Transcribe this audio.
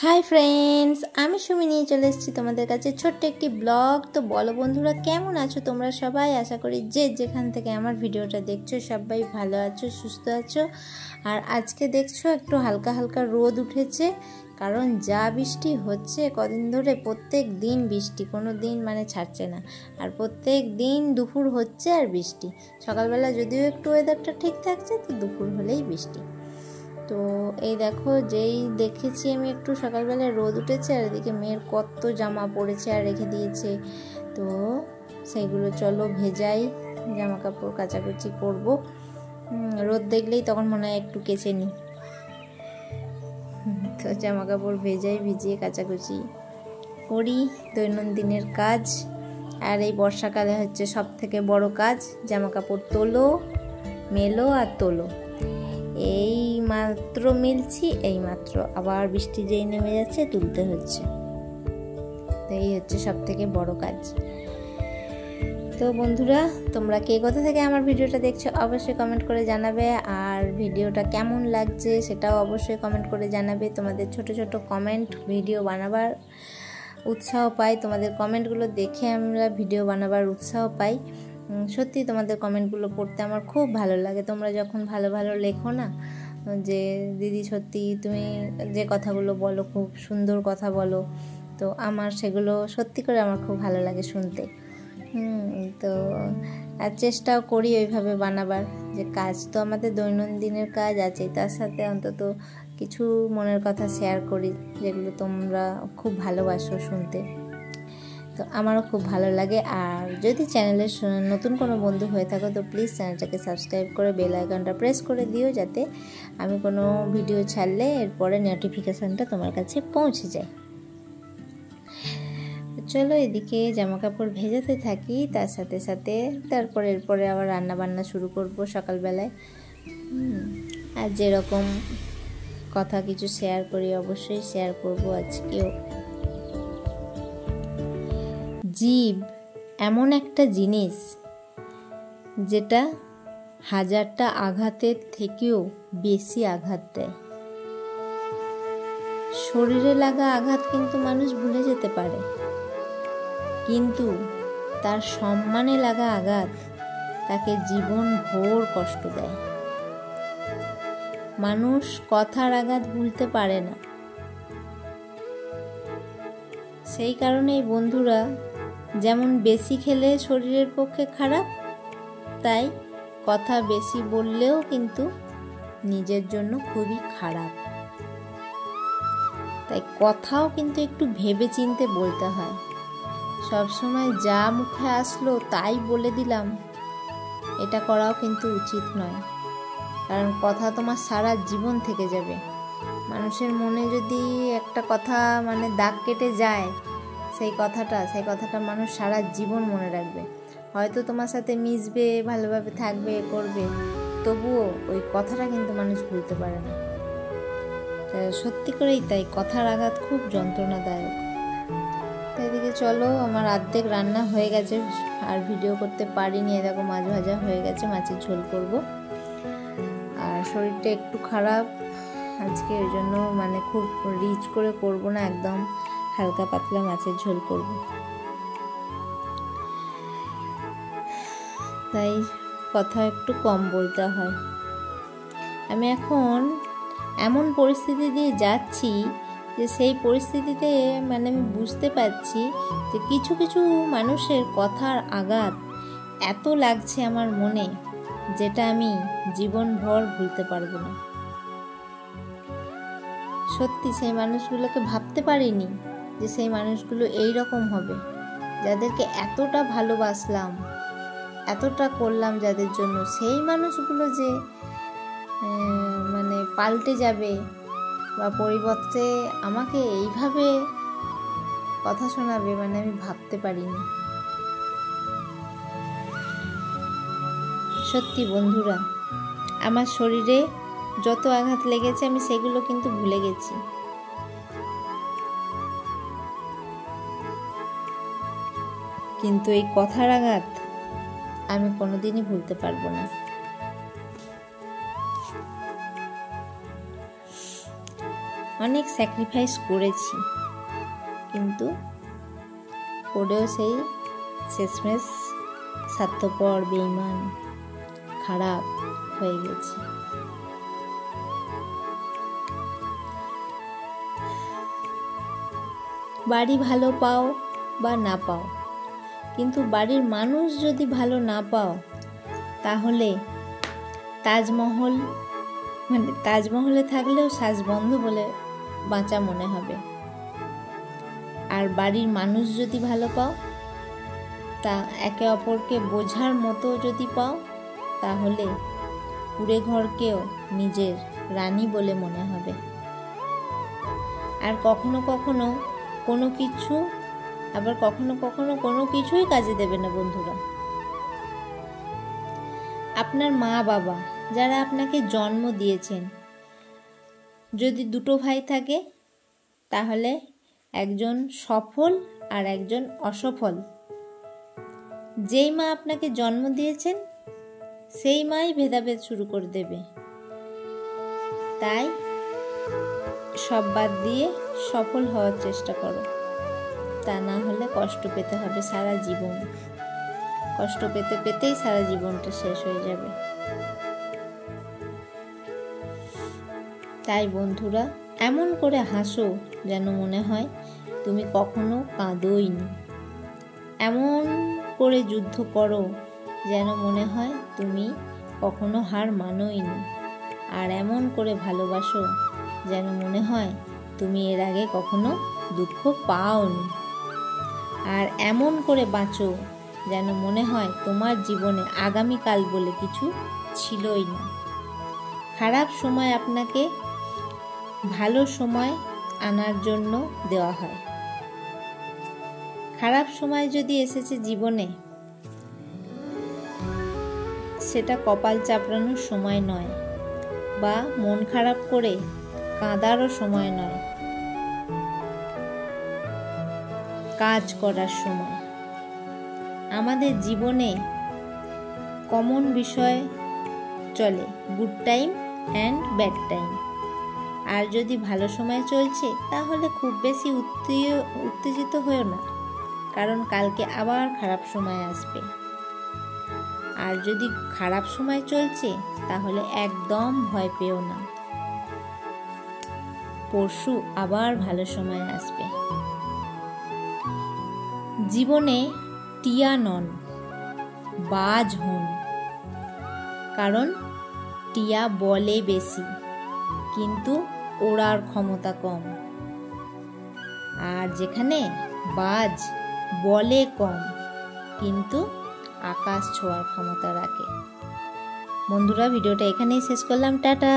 Hi friends, আমি সুমি নিয়ে চলে এসেছি তোমাদের কাছে ছোট্ট একটি ব্লগ। তো বলো বন্ধুরা, কেমন আছো তোমরা সবাই? আশা করি যে যেখান থেকে আমার ভিডিওটা দেখছো সবাই ভালো আছো, সুস্থ আছো। আর আজকে দেখছো একটু হালকা হালকা রোদ উঠেছে, কারণ যা বৃষ্টি হচ্ছে কদিন ধরে, প্রত্যেক দিন বৃষ্টি, কোনো দিন মানে ছাড়ছে না। আর প্রত্যেক দিন দুপুর হচ্ছে আর বৃষ্টি। সকালবেলা যদিও একটু ওয়েদারটা ঠিক থাকছে, তো দুপুর হলেই বৃষ্টি। তো এই দেখো, যেই দেখেছি আমি একটু সকালবেলায় রোদ উঠেছে, আর এদিকে মেয়ের কত জামা পড়েছে আর রেখে দিয়েছে। তো সেইগুলো চলো ভেজাই, জামা কাপড় কাচাকুচি করবো। রোদ দেখলেই তখন মনে হয় একটু কেচে নিই। তো জামা কাপড় ভেজাই, ভিজিয়ে কাচাকুচি করি, দৈনন্দিনের কাজ। আর এই বর্ষাকালে হচ্ছে সব থেকে বড় কাজ, জামা কাপড় তোলো, মেলো আর তোলো। এই মাত্র মিলছি, এই মাত্র আবার বৃষ্টি যেই নেমে যাচ্ছে তুলতে হচ্ছে। তো এই হচ্ছে সব থেকে বড় কাজ। তো বন্ধুরা, তোমরা কে কোথা থেকে আমার ভিডিওটা দেখছো অবশ্যই কমেন্ট করে জানাবে। আর ভিডিওটা কেমন লাগছে সেটাও অবশ্যই কমেন্ট করে জানাবে। তোমাদের ছোট ছোট কমেন্ট ভিডিও বানাবার উৎসাহ পাই। তোমাদের কমেন্টগুলো দেখে আমরা ভিডিও বানাবার উৎসাহ পাই। সত্যি তোমাদের কমেন্টগুলো পড়তে আমার খুব ভালো লাগে। তোমরা যখন ভালো ভালো লেখো না, যে দিদি সত্যি তুমি যে কথাগুলো বলো খুব সুন্দর কথা বলো, তো আমার সেগুলো সত্যি করে আমার খুব ভালো লাগে শুনতে। তো আর চেষ্টাও করি ওইভাবে বানাবার, যে কাজ তো আমাদের দৈনন্দিনের কাজ আছে, তার সাথে অন্তত কিছু মনের কথা শেয়ার করি, যেগুলো তোমরা খুব ভালোবাসো শুনতে। তো আমারও খুব ভালো লাগে। আর যদি চ্যানেলের নতুন কোনো বন্ধু হয়ে থাকো, তো প্লিজ চ্যানেলটাকে সাবস্ক্রাইব করে বেল আইকনটা প্রেস করে দিও, যাতে আমি কোনো ভিডিও ছাড়লে এরপরে নোটিফিকেশানটা তোমার কাছে পৌঁছে যায়। চলো এদিকে জামা কাপড় ভেজাতে থাকি, তার সাথে সাথে এরপরে আবার রান্না বান্না শুরু করব সকালবেলায়। আর যেরকম কথা কিছু শেয়ার করি অবশ্যই শেয়ার করব আজকেও। জীব এমন একটা জিনিস যেটা হাজারটা আঘাতের থেকেও বেশি আঘাত দেয়। শরীরে লাগা আঘাত কিন্তু মানুষ ভুলে যেতে পারে, কিন্তু তার সম্মানে লাগা আঘাত তাকে জীবন ভোর কষ্ট দেয়। মানুষ কথার আঘাত ভুলতে পারে না। সেই কারণেই বন্ধুরা, যেমন বেশি খেলে শরীরের পক্ষে খারাপ, তাই কথা বেশি বললেও কিন্তু নিজের জন্য খুবই খারাপ। তাই কথাও কিন্তু একটু ভেবে চিন্তে বলতে হয়। সবসময় যা মুখে আসলো তাই বলে দিলাম, এটা করাও কিন্তু উচিত নয়। কারণ কথা তোমার সারা জীবন থেকে যাবে। মানুষের মনে যদি একটা কথা মানে দাগ কেটে যায়, সেই কথাটা মানুষ সারা জীবন মনে রাখবে। হয়তো তোমার সাথে মিশবে, ভালোভাবে থাকবে, করবে, তবুও ওই কথাটা কিন্তু মানুষ ভুলতে পারে না। সত্যি করেই তাই, কথার আঘাত খুব যন্ত্রণাদায়ক। এদিকে চলো, আমার অর্ধেক রান্না হয়ে গেছে, আর ভিডিও করতে পারিনি। দেখো মাছ ভাজা হয়ে গেছে, মাছের ঝোল করব। আর শরীরটা একটু খারাপ আজকে, ওই জন্য মানে খুব রিচ করে করব না, একদম হালকা পাতলা মাছের ঝোল করব। তাই কথা একটু কম বলতে হয়। আমি এখন এমন পরিস্থিতি দিয়ে যাচ্ছি যে সেই পরিস্থিতিতে মানে আমি বুঝতে পারছি যে কিছু কিছু মানুষের কথার আঘাত এত লাগছে আমার মনে, যেটা আমি জীবনভর ভুলতে পারবো না। সত্যি সেই মানুষগুলোকে ভাবতে পারিনি যে সেই মানুষগুলো এই রকম হবে, যাদেরকে এতটা ভালোবাসলাম, এতটা করলাম যাদের জন্য, সেই মানুষগুলো যে মানে পাল্টে যাবে বা পরিবর্তে আমাকে এইভাবে কথা শোনাবে, মানে আমি ভাবতে পারিনি। সত্যি বন্ধুরা, আমার শরীরে যত আঘাত লেগেছে আমি সেগুলো কিন্তু ভুলে গেছি, কিন্তু এই কথার আঘাত আমি কোনোদিনই ভুলতে পারবো না। অনেক স্যাক্রিফাইস করেছি, কিন্তু করেও সেই শেষমেশ স্বার্থপর, বেঈমান, খারাপ হয়ে গেছি। বাড়ি ভালো পাও বা না পাও, কিন্তু বাড়ির মানুষ যদি ভালো না পাও, তাহলে তাজমহলে থাকলেও শ্বাসবন্ধ বলে বাঁচা মনে হবে। আর বাড়ির মানুষ যদি ভালো পাও, তা একে অপরকে বোঝার মতো যদি পাও, তাহলে কুড়ে ঘরকেও নিজের রানী বলে মনে হবে। আর কখনো কখনো কোনো কিছু, আবার কখনো কখনো কোনো কিছুই কাজে দেবে না বন্ধুরা। আপনার মা বাবা যারা আপনাকে জন্ম দিয়েছেন, যদি দুটো ভাই থাকে, তাহলে একজন সফল আর একজন অসফল। যেই মা আপনাকে জন্ম দিয়েছেন সেই মাই ভেদাভেদ শুরু করে দেবে। তাই সব বাদ দিয়ে সফল হওয়ার চেষ্টা করো, তা না হলে কষ্ট পেতে হবে সারা জীবন। কষ্ট পেতে পেতেই সারা জীবনটা শেষ হয়ে যাবে। তাই বন্ধুরা, এমন করে হাসো যেন মনে হয় তুমি কখনো কাঁদোইনি। এমন করে যুদ্ধ করো যেন মনে হয় তুমি কখনো হার মানোইনি। আর এমন করে ভালোবাসো যেন মনে হয় তুমি এর আগে কখনো দুঃখ পাওনি। আর এমন করে বাঁচো যেন মনে হয় তোমার জীবনে আগামীকাল বলে কিছু ছিলই না। খারাপ সময় আপনাকে ভালো সময় আনার জন্য দেওয়া হয়। খারাপ সময় যদি এসেছে জীবনে, সেটা কপাল চাপড়ানোর সময় নয়, বা মন খারাপ করে কাঁদারও সময় নয়, কাজ করার সময়। আমাদের জীবনে কমন বিষয় চলে, good time and bad time. আর যদি ভালো সময় চলছে, তাহলে খুব বেশি উত্তেজিত হয়েও না, কারণ কালকে আবার খারাপ সময় আসবে। আর যদি খারাপ সময় চলছে, তাহলে একদম ভয় পেও না, পরশু আবার ভালো সময় আসবে। জীবনে টিয়া নন, বাজ হন, কারণ টিয়া বলে বেশি কিন্তু ওড়ার ক্ষমতা কম। আর যেখানে বাজ বলে কম কিন্তু আকাশ ছোঁয়ার ক্ষমতা রাখে। বন্ধুরা, ভিডিওটা এখানেই শেষ করলাম। টাটা।